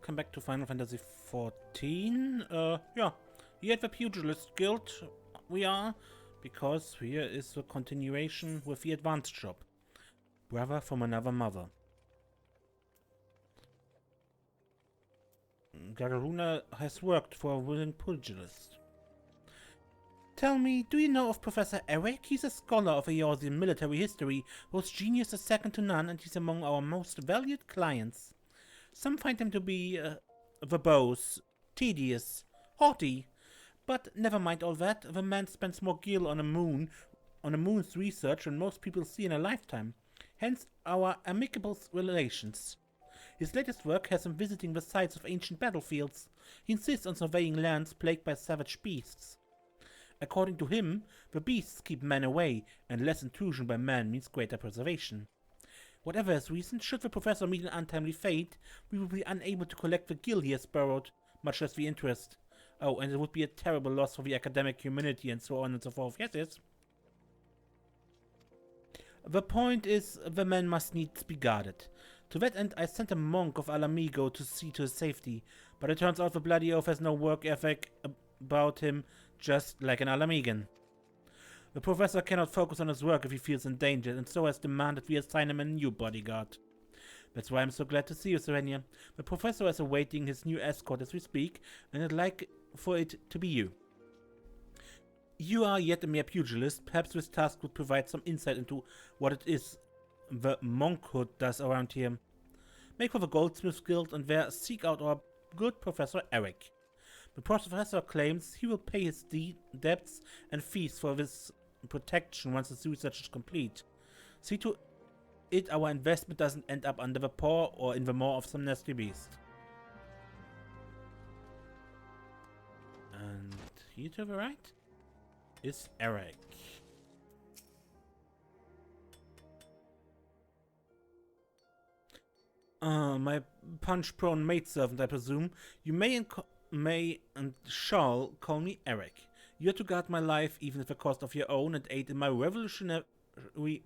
welcome back to Final Fantasy XIV. Yeah, here at the Pugilist Guild we are, because here is the continuation with the advanced shop. Brother from another mother. Gargaruna has worked for a willing pugilist. Tell me, do you know of Professor Eric? He's a scholar of Eorzean military history, whose genius is second to none, and he's among our most valued clients. Some find him to be verbose, tedious, haughty, but never mind all that. The man spends more gil on the moon's research than most people see in a lifetime. Hence our amicable relations. His latest work has him visiting the sites of ancient battlefields. He insists on surveying lands plagued by savage beasts. According to him, the beasts keep men away, and less intrusion by man means greater preservation. Whatever his reason, should the professor meet an untimely fate, we will be unable to collect the gil he has borrowed, much less the interest. Oh, and it would be a terrible loss for the academic community and so on and so forth. Yes, yes. The point is, the man must needs be guarded. To that end, I sent a monk of Alamigo to see to his safety, but it turns out the bloody oaf has no work ethic about him, just like an Alamigan. The professor cannot focus on his work if he feels endangered, and so has demanded we assign him a new bodyguard. That's why I'm so glad to see you, Serenia. The professor is awaiting his new escort as we speak, and I'd like for it to be you. You are yet a mere pugilist. Perhaps this task would provide some insight into what it is the monkhood does around here. Make for the Goldsmith's Guild and there seek out our good Professor Eric. The professor claims he will pay his debts and fees for this protection once his research is complete. See to it our investment doesn't end up under the paw or in the maw of some nasty beast. And here to the right is Eric. My punch-prone maidservant, I presume. You may and shall call me Eric. You are to guard my life even at the cost of your own and aid in my revolutionary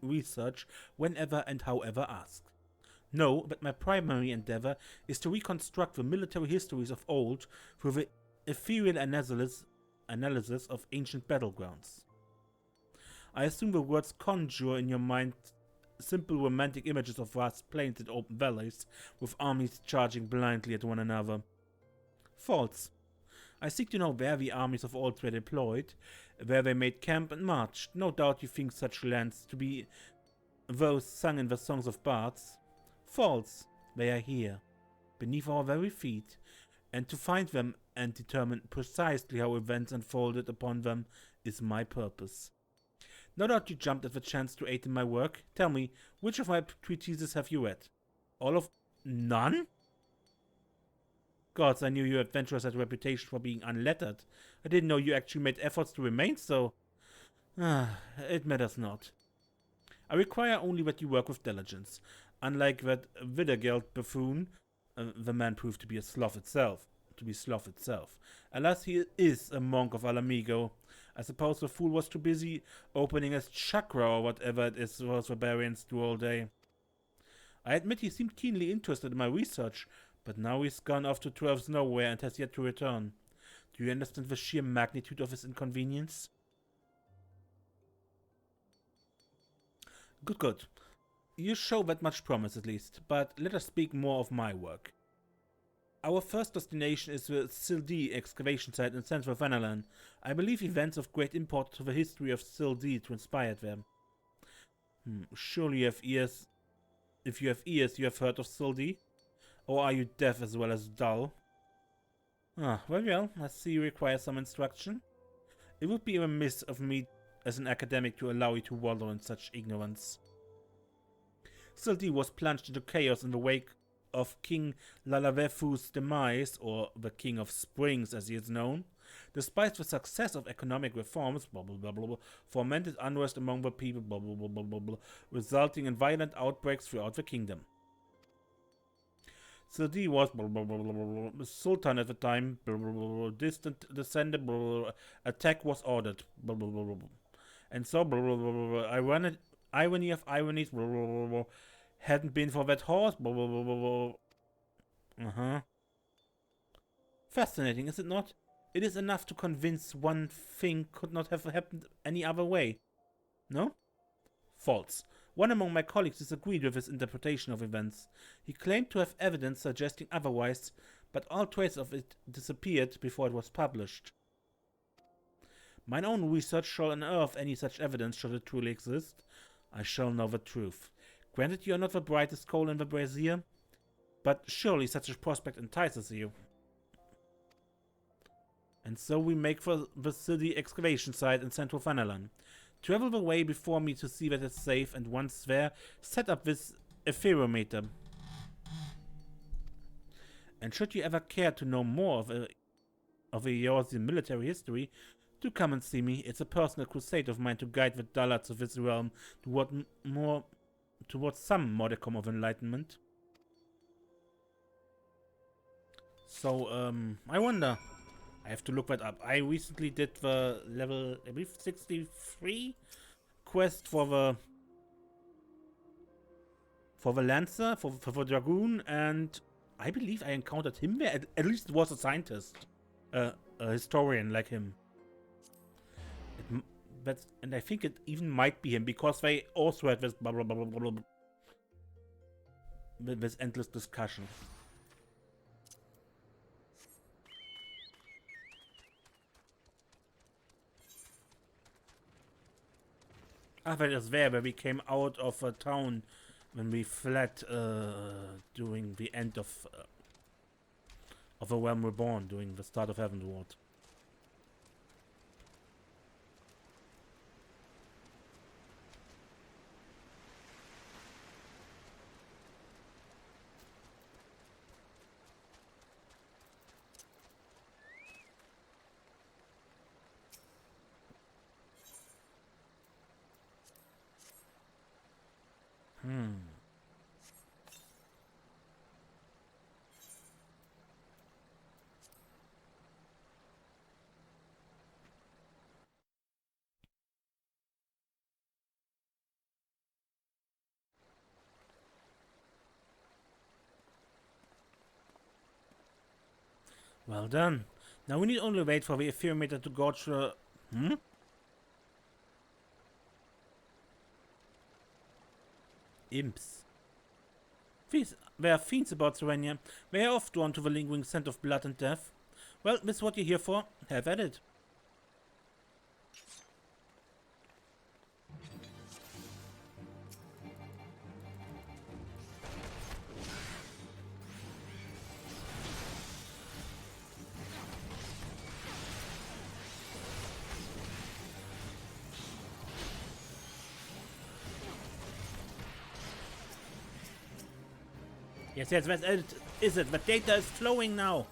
research whenever and however asked. Know that my primary endeavor is to reconstruct the military histories of old through the ethereal analysis of ancient battlegrounds. I assume the words conjure in your mind simple romantic images of vast plains and open valleys, with armies charging blindly at one another. False. I seek to know where the armies of old were deployed, where they made camp and marched. No doubt you think such lands to be those sung in the songs of bards. False. They are here, beneath our very feet, and to find them and determine precisely how events unfolded upon them is my purpose. No doubt you jumped at the chance to aid in my work. Tell me, which of my treatises have you read? All of... none? Gods, I knew your adventurers had a reputation for being unlettered. I didn't know you actually made efforts to remain so. It matters not. I require only that you work with diligence. Unlike that Widagelt buffoon, the man proved to be sloth itself. Alas, he is a monk of Alamigo. I suppose the fool was too busy opening his chakra or whatever it is those barbarians do all day. I admit he seemed keenly interested in my research, but now he's gone off to Dwarves nowhere and has yet to return. Do you understand the sheer magnitude of his inconvenience? Good. You show that much promise at least, but let us speak more of my work. Our first destination is the XIV excavation site in central Vanalan. I believe events of great import to the history of XIV transpired there. Surely you have ears. If you have ears, you have heard of XIV? Or are you deaf as well as dull? Very well, I see you require some instruction. It would be remiss of me as an academic to allow you to wallow in such ignorance. XIV was plunged into chaos in the wake of King Lalavefu's demise, or the King of Springs as he is known. Despite the success of economic reforms, fomented unrest among the people, resulting in violent outbreaks throughout the kingdom. XIV was Sultan at the time, distant descendant, attack was ordered, and so irony of ironies, hadn't been for that horse, Fascinating, is it not? It is enough to convince one thing could not have happened any other way. No? False. One among my colleagues disagreed with his interpretation of events. He claimed to have evidence suggesting otherwise, but all trace of it disappeared before it was published. Mine own research shall unearth any such evidence should it truly exist. I shall know the truth. Granted, you are not the brightest coal in the brazier, but surely such a prospect entices you. And so we make for the city excavation site in central Fanalan. Travel the way before me to see that it's safe, and once there, set up this epherometer. And should you ever care to know more of a Eorzean military history, do come and see me. It's a personal crusade of mine to guide the dullards of this realm towards some modicum of enlightenment. So, I wonder. I have to look that up. I recently did the level, I believe, 63 quest for the Lancer, for the Dragoon, and I believe I encountered him there. At least it was a scientist, a historian like him. And I think it even might be him, because they also had this blah blah blah blah blah, blah this endless discussion. Ah, that is there where we came out of a town when we fled during the end of A Realm Reborn, during the start of Heavenward. Well done. Now we need only wait for the epherometer to gauge the... Imps. They are fiends about Serenia. They are oft drawn to the lingering scent of blood and death. Well, this is what you're here for. Have at it. Yes, that is it. The data is flowing now.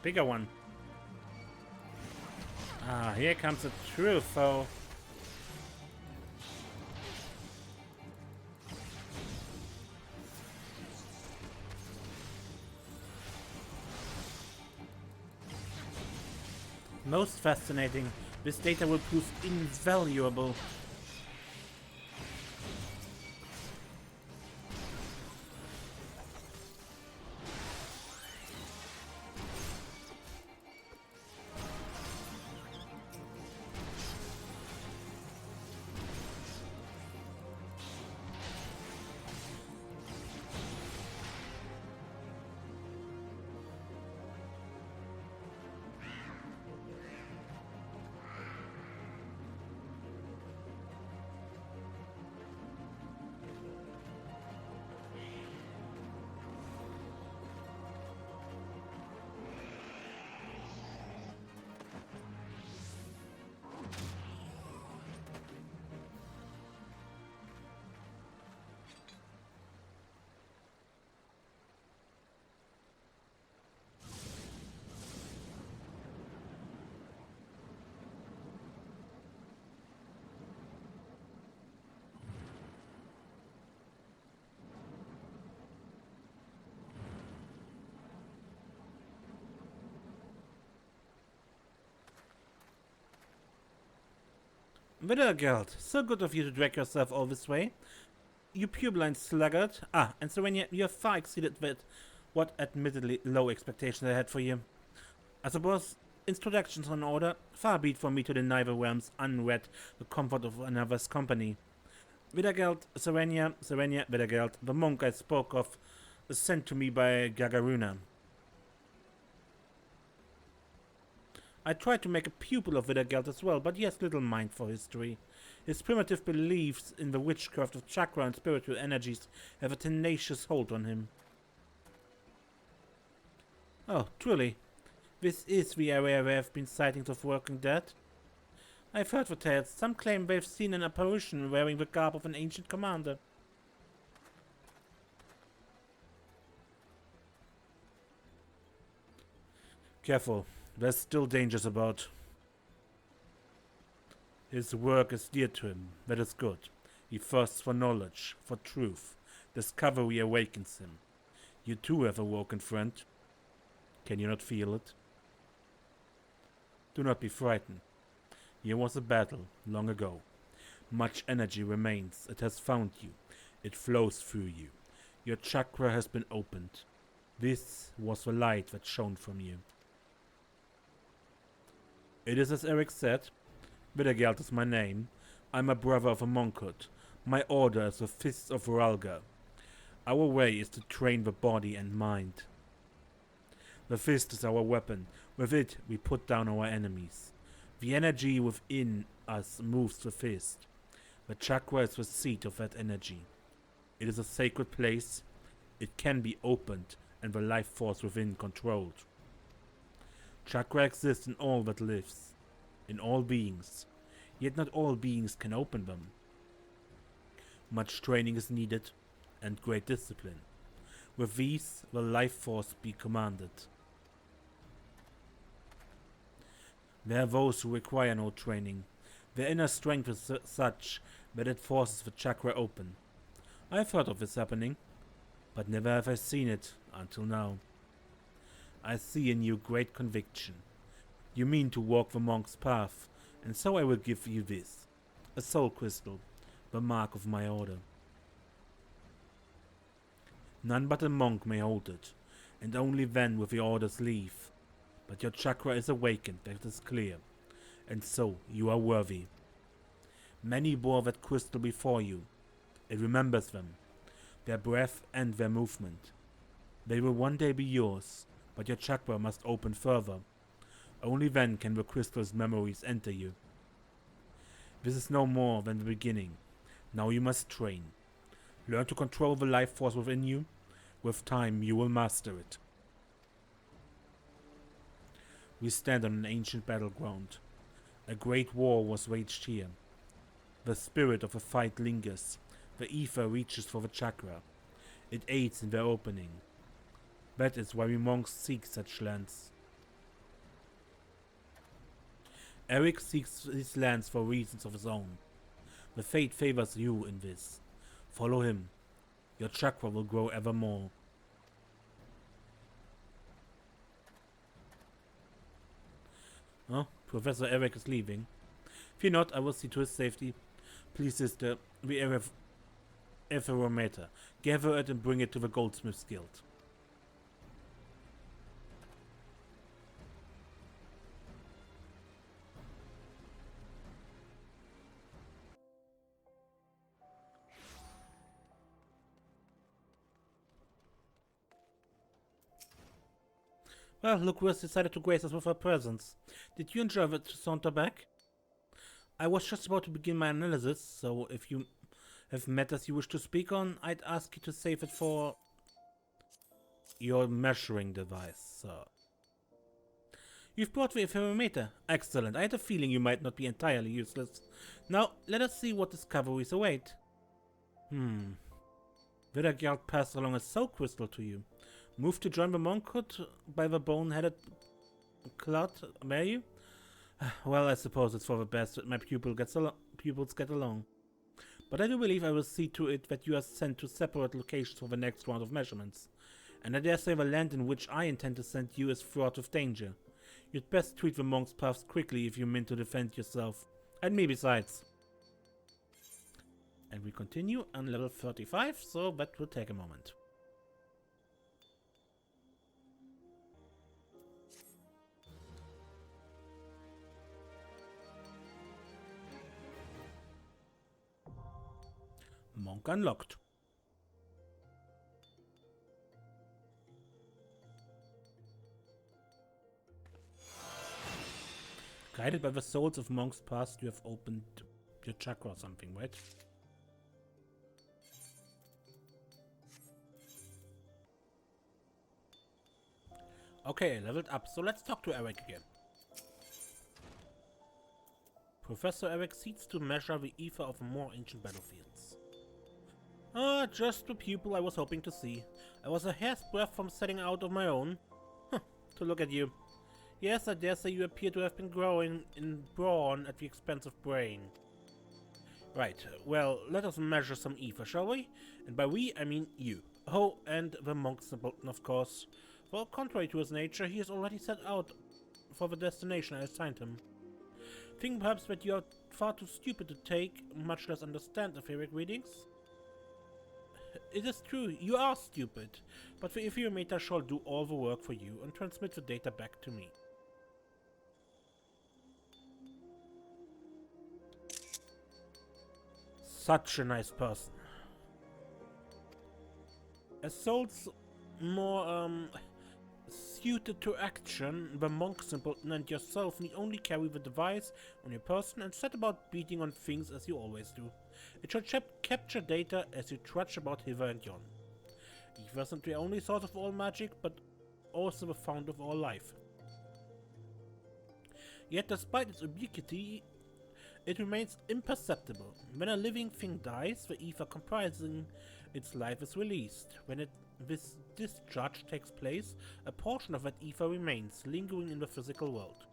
Bigger one. Ah, here comes the truth, though. Most fascinating. This data will prove invaluable. Widagelt, so good of you to drag yourself all this way. You purblind sluggard. Ah, and Serenia, you have far exceeded with what admittedly low expectations I had for you. I suppose introductions on order, far be it from me to deny the realms unread the comfort of another's company. Widagelt, Serenia, Widagelt, the monk I spoke of, was sent to me by Gagaruna. I tried to make a pupil of Widagelt as well, but he has little mind for history. His primitive beliefs in the witchcraft of chakra and spiritual energies have a tenacious hold on him. Oh, truly. This is the area where have been sightings of working dead. I've heard the tales. Some claim they've seen an apparition wearing the garb of an ancient commander. Careful. There's still dangers about. His work is dear to him. That is good. He thirsts for knowledge, for truth. Discovery awakens him. You too have awoken, friend. Can you not feel it? Do not be frightened. Here was a battle, long ago. Much energy remains. It has found you. It flows through you. Your chakra has been opened. This was the light that shone from you. It is as Eric said. Widagelt is my name. I'm a brother of a monkhood. My order is the Fist of Rhalgr. Our way is to train the body and mind. The fist is our weapon. With it, we put down our enemies. The energy within us moves the fist. The chakra is the seat of that energy. It is a sacred place. It can be opened and the life force within controlled. Chakra exists in all that lives, in all beings, yet not all beings can open them. Much training is needed, and great discipline. With these, the life force be commanded. There are those who require no training. Their inner strength is such that it forces the chakra open. I've heard of this happening, but never have I seen it until now. I see in you great conviction. You mean to walk the monk's path, and so I will give you this, a soul crystal, the mark of my order. None but a monk may hold it, and only then with the order's leave. But your chakra is awakened, that is clear, and so you are worthy. Many bore that crystal before you. It remembers them, their breath and their movement. They will one day be yours, but your chakra must open further. Only then can the crystal's memories enter you. This is no more than the beginning. Now you must train. Learn to control the life force within you. With time you will master it. We stand on an ancient battleground. A great war was waged here. The spirit of a fight lingers. The ether reaches for the chakra. It aids in their opening. That is why we monks seek such lands. Eric seeks these lands for reasons of his own. The fate favors you in this. Follow him. Your chakra will grow ever more. Oh, Professor Eric is leaving. Fear not, I will see to his safety. Please, sister, we have epherometer. Gather it and bring it to the Goldsmith's Guild. Well, look who has decided to grace us with her presence. Did you enjoy the saunter back? I was just about to begin my analysis, so if you have matters you wish to speak on, I'd ask you to save it for your measuring device, sir. You've brought the epherometer. Excellent. I had a feeling you might not be entirely useless. Now, let us see what discoveries await. Widagelt passed along a soul crystal to you. Moved to join the monkhood by the bone-headed clot, were you? Well, I suppose it's for the best that my pupils get along. But I do believe I will see to it that you are sent to separate locations for the next round of measurements. And I dare say the land in which I intend to send you is fraught with danger. You'd best treat the monk's paths quickly if you mean to defend yourself. And me besides. we continue on level 35, so that will take a moment. Monk unlocked. Guided by the souls of monks past, you have opened your chakra or something, right? Okay, leveled up, so let's talk to Eric again. Professor Eric seeks to measure the ether of more ancient battlefields. Ah, just the pupil I was hoping to see. I was a hair's breadth from setting out of my own. Huh, to look at you. Yes, I dare say you appear to have been growing in brawn at the expense of brain. Right, well, let us measure some ether, shall we? And by we, I mean you. Oh, and the monk simpleton, of course. For contrary to his nature, he has already set out for the destination I assigned him. Think perhaps that you are far too stupid to take, much less understand etheric readings? It is true, you are stupid, but the epherometer shall do all the work for you and transmit the data back to me. Such a nice person. As souls more suited to action, the monk simpleton and yourself need only carry the device on your person and set about beating on things as you always do. It should capture data as you trudge about hither and yon. Ether isn't the only source of all magic, but also the fount of all life. Yet despite its ubiquity, it remains imperceptible. When a living thing dies, the ether comprising its life is released. When this discharge takes place, a portion of that ether remains, lingering in the physical world.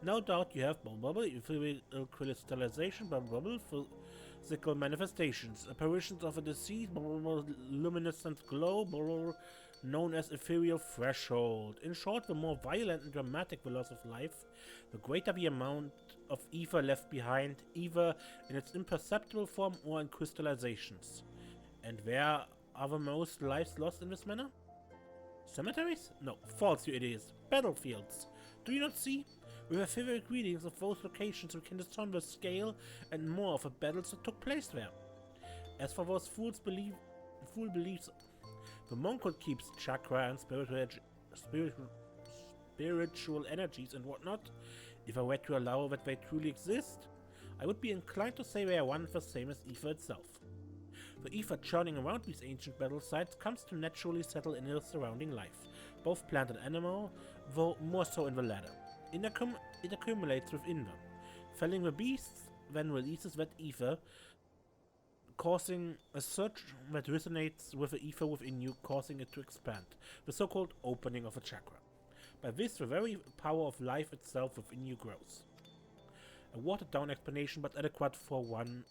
No doubt you have ethereal crystallization, physical manifestations, apparitions of a deceased, luminescent glow, known as ethereal threshold. In short, the more violent and dramatic the loss of life, the greater the amount of ether left behind, either in its imperceptible form or in crystallizations. And where are the most lives lost in this manner? Cemeteries? No, false, you idiots. Battlefields. Do you not see? With etheric readings of those locations, we can discern the scale and more of the battles that took place there. As for those fool beliefs, the monk who keeps chakra and spiritual energies and whatnot, if I were to allow that they truly exist, I would be inclined to say they are one and the same as ether itself. The ether churning around these ancient battle sites comes to naturally settle in the surrounding life, both plant and animal, though more so in the latter. It accumulates within them. Felling the beasts then releases that ether, causing a surge that resonates with the ether within you, causing it to expand, the so-called opening of a chakra. By this, the very power of life itself within you grows. A watered-down explanation, but adequate for one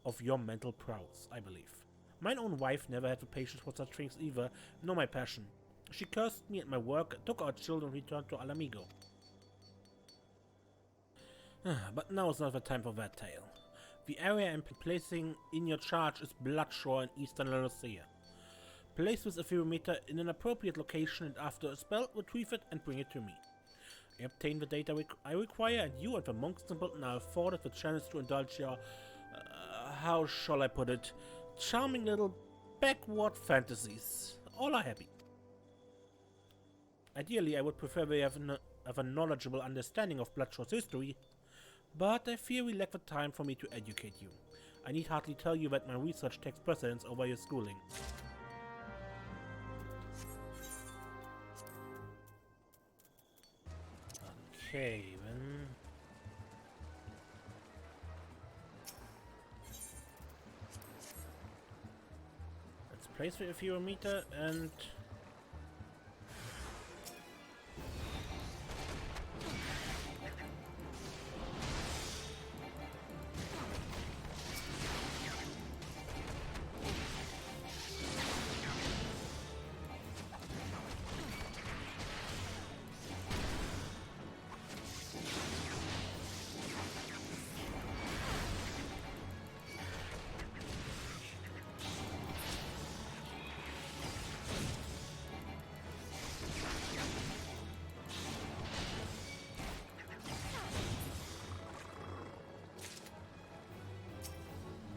of your mental prowess, I believe. Mine own wife never had the patience for such things either, nor my passion. She cursed me at my work, took our children, and returned to Alamigo. But now is not the time for that tale. The area I'm placing in your charge is Bloodshore in eastern Larosia. Place this epherometer in an appropriate location, and after a spell, retrieve it and bring it to me. I obtain the data I require, and you and the monk simpleton are afforded the chance to indulge your, how shall I put it, charming little backward fantasies. All are happy. Ideally, I would prefer we have a knowledgeable understanding of Bloodshore's history, but I fear we lack the time for me to educate you. I need hardly tell you that my research takes precedence over your schooling. Okay, then. Let's place the epherometer and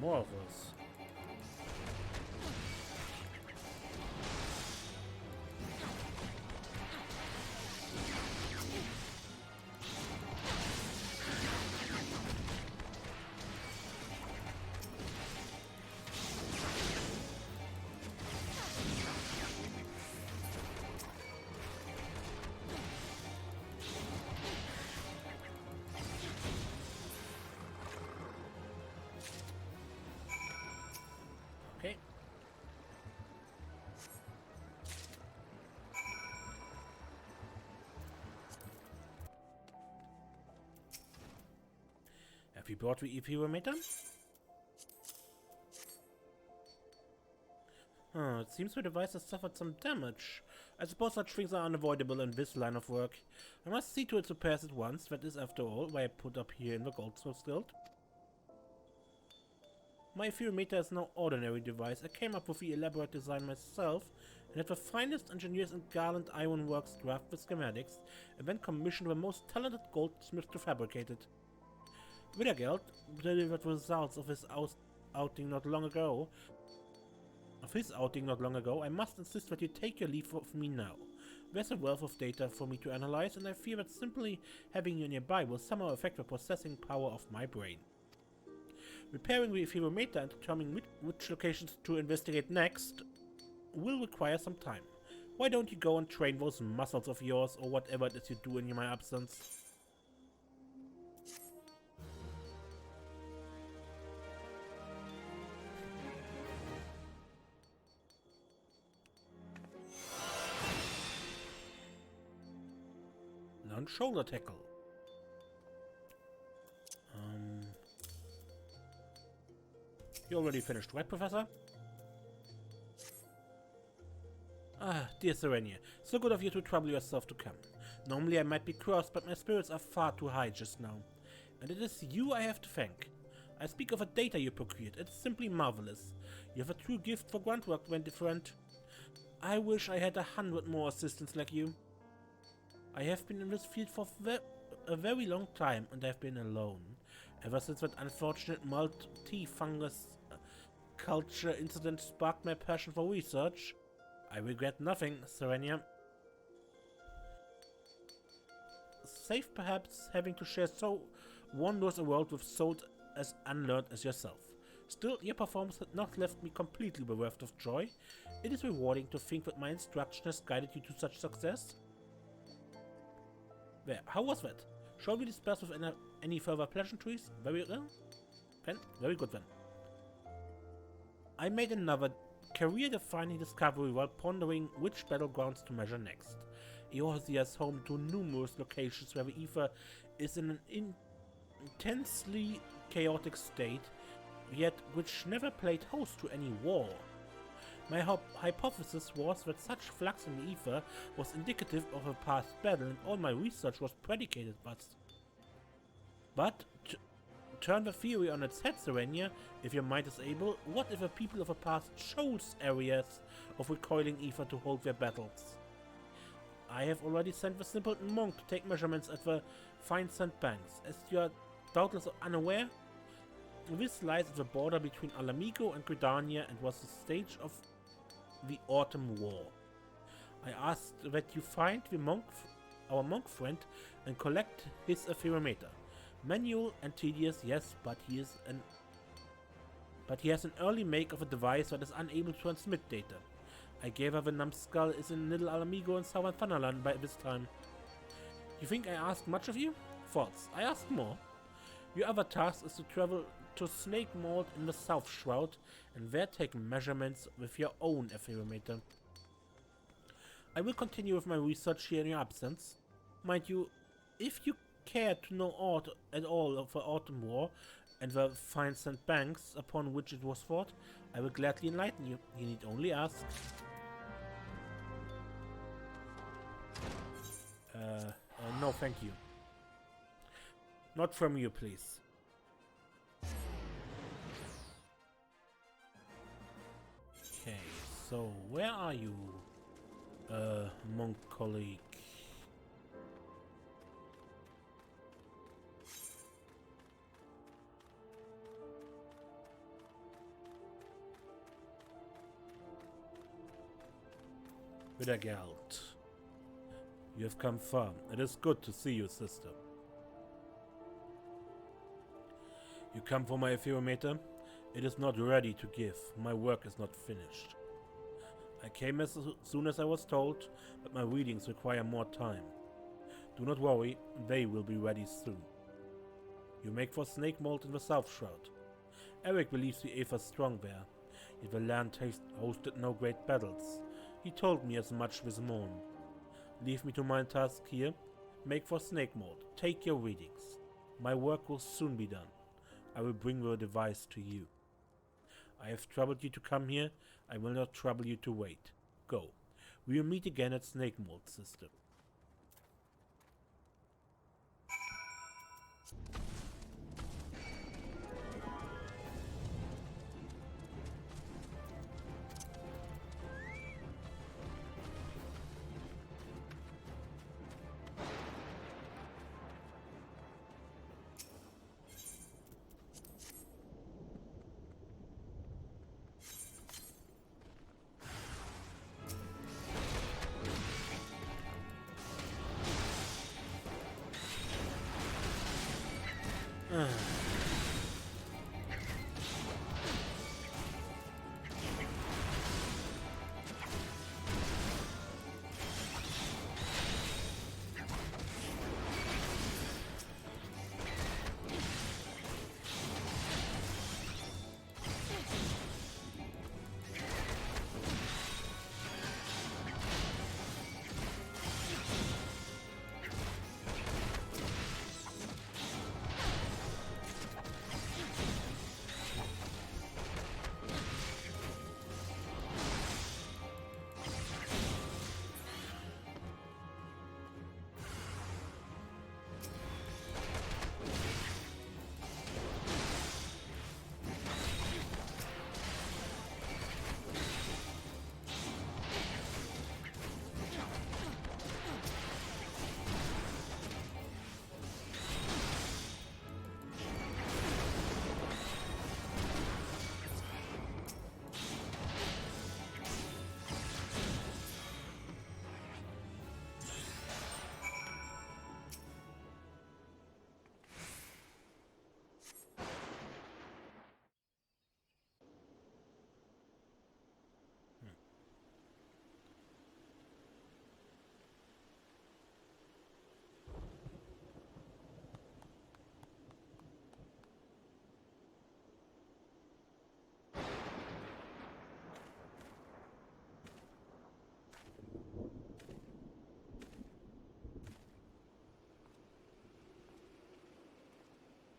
More of those. Okay. Have you brought the Epherometer? It seems the device has suffered some damage. I suppose such things are unavoidable in this line of work. I must see to its repairs at once. That is, after all, why I put up here in the Goldsmith's Guild. My Epherometer is no ordinary device. I came up with the elaborate design myself and had the finest engineers in Garland Ironworks draft the schematics and then commissioned the most talented goldsmith to fabricate it. Widagelt delivered the results of his outing not long ago. I must insist that you take your leave of me now. There's a wealth of data for me to analyze, and I fear that simply having you nearby will somehow affect the processing power of my brain. Repairing the Epherometer and determining which locations to investigate next will require some time. Why don't you go and train those muscles of yours, or whatever it is you do in my absence? Learn shoulder tackle. You already finished, right, Professor? Ah, dear Serenia, so good of you to trouble yourself to come. Normally I might be cross, but my spirits are far too high just now. And it is you I have to thank. I speak of the data you procured. It's simply marvelous. You have a true gift for grunt work, when different. I wish I had 100 more assistants like you. I have been in this field for a very long time, and I've been alone. Ever since that unfortunate multi-fungus culture incident sparked my passion for research. I regret nothing, Serenia. Save perhaps having to share so wondrous a world with souls as unlearned as yourself. Still, your performance had not left me completely bereft of joy. It is rewarding to think that my instruction has guided you to such success. There, how was that? Shall we disperse with any further pleasantries? Very well? Very good then. I made another career-defining discovery while pondering which battlegrounds to measure next. Eorzea is home to numerous locations where the ether is in an intensely chaotic state, yet which never played host to any war. My hypothesis was that such flux in the ether was indicative of a past battle, and all my research was predicated thus. But turn the theory on its head, Serenia, if your mind is able. What if the people of the past chose areas of recoiling ether to hold their battles? I have already sent the simpleton monk to take measurements at the fine sand banks. As you are doubtless unaware, this lies at the border between Alamigo and Gridania and was the stage of the Autumn War. I asked that you find our monk friend and collect his Epherometer. Manual and tedious, yes, but he has an early make of a device that is unable to transmit data. I gave her the numbskull is in Little Alamigo in southern Thunderland by this time. You think I asked much of you? False. I asked more. Your other task is to travel to Snake Mold in the South Shroud and there take measurements with your own Epherometer. I will continue with my research here in your absence. Mind you, if you care to know aught at all of the Autumn War and the fine sand banks upon which it was fought, I will gladly enlighten you. You need only ask. No thank you. Not from you, please. Okay, so where are you, monk colleague? Widagelt. You have come far. It is good to see you, sister. You come for my epherometer? It is not ready to give. My work is not finished. I came as soon as I was told, but my readings require more time. Do not worry, they will be ready soon. You make for snake mold in the South Shroud. Eric believes the Aether strong there, yet the land hosted no great battles. He told me as much this morn. Leave me to my task here. Make for snake mold. Take your readings. My work will soon be done. I will bring the device to you. I have troubled you to come here. I will not trouble you to wait. Go. We will meet again at Snake Mold, sister.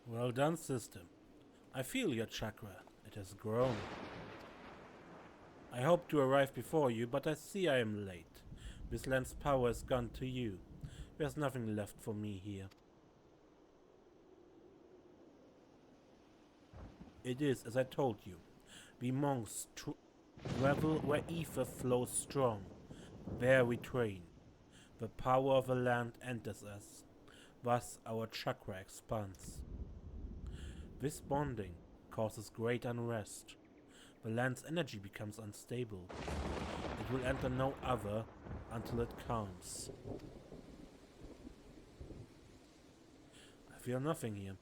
Well done, sister. I feel your chakra. It has grown. I hoped to arrive before you, but I see I am late. This land's power is gone to you. There's nothing left for me here. It is as I told you. We monks travel where ether flows strong. There we train. The power of the land enters us. Thus our chakra expands. This bonding causes great unrest. The land's energy becomes unstable. It will enter no other until it calms. I feel nothing here,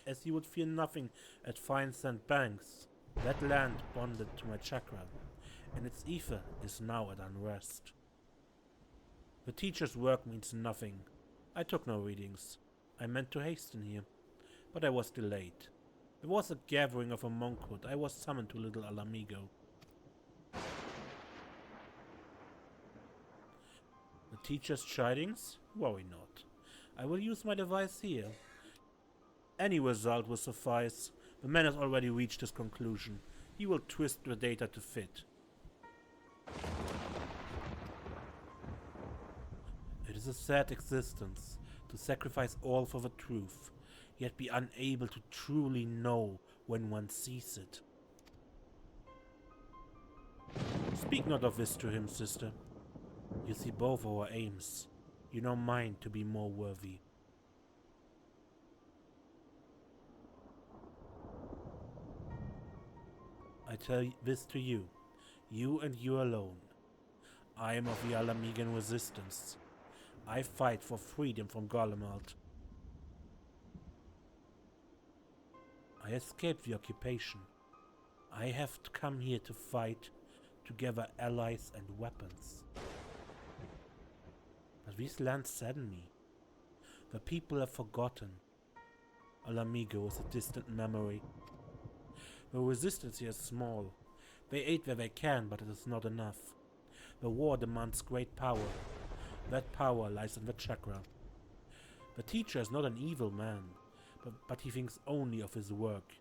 as you would feel nothing at fine sand banks. That land bonded to my chakra, and its ether is now at unrest. The teacher's work means nothing. I took no readings. I meant to hasten here, but I was delayed. There was a gathering of a monkhood. I was summoned to Little Alamigo. The teacher's chidings? Worry not. I will use my device here. Any result will suffice. The man has already reached his conclusion. He will twist the data to fit. It is a sad existence, to sacrifice all for the truth, yet be unable to truly know when one sees it. Speak not of this to him, sister. You see both our aims. You know mine to be more worthy. I tell this to you, you and you alone. I am of the Alamigan resistance. I fight for freedom from Golemalt. I escaped the occupation. I have come here to fight, to gather allies and weapons. But these lands sadden me. The people have forgotten. Alamigo is a distant memory. The resistance here is small. They aid where they can, but it is not enough. The war demands great power. That power lies in the chakra. The teacher is not an evil man, but he thinks only of his work,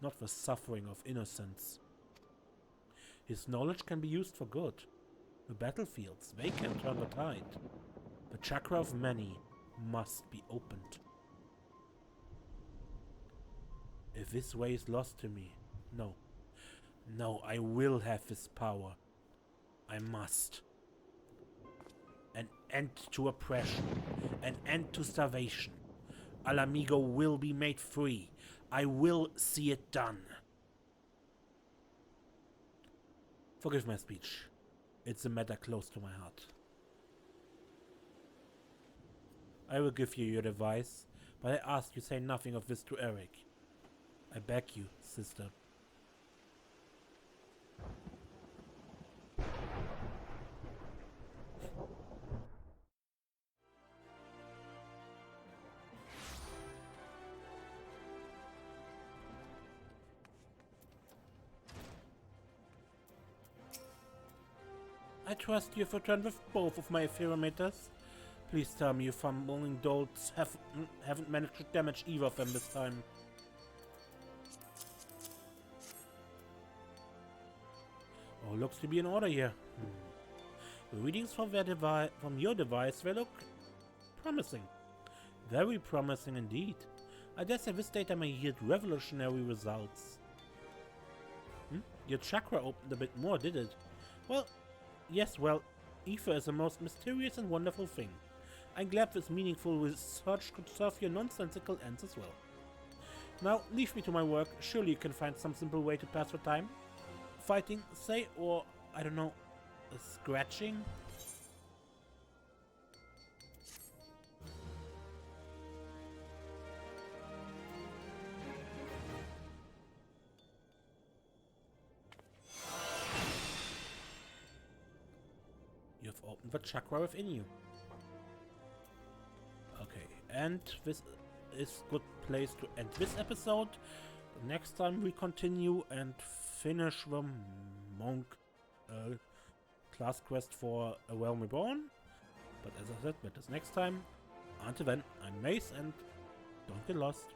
not the suffering of innocents. His knowledge can be used for good. The battlefields, they can turn the tide. The chakra of many must be opened. If this way is lost to me, no. No, I will have this power. I must. An end to oppression. An end to starvation. Alamigo will be made free. I will see it done. Forgive my speech. It's a matter close to my heart. I will give you your advice, but I ask you say nothing of this to Eric. I beg you, sister. I trust you have returned with both of my epherometers. Please tell me your fumbling dolts haven't managed to damage either of them this time. Oh, looks to be in order here. The readings from your device, they look promising. Very promising indeed. I dare say this data may yield revolutionary results. Your chakra opened a bit more, did it? Well, yes, well, ether is a most mysterious and wonderful thing. I'm glad this meaningful research could serve your nonsensical ends as well. Now, leave me to my work. Surely you can find some simple way to pass the time. Fighting, say, or, I don't know, scratching? You have opened the chakra within you. Okay, and this is a good place to end this episode. Next time we continue and finish the monk class quest for A Realm Reborn. But as I said, that is next time. Until then, I'm Mace and don't get lost.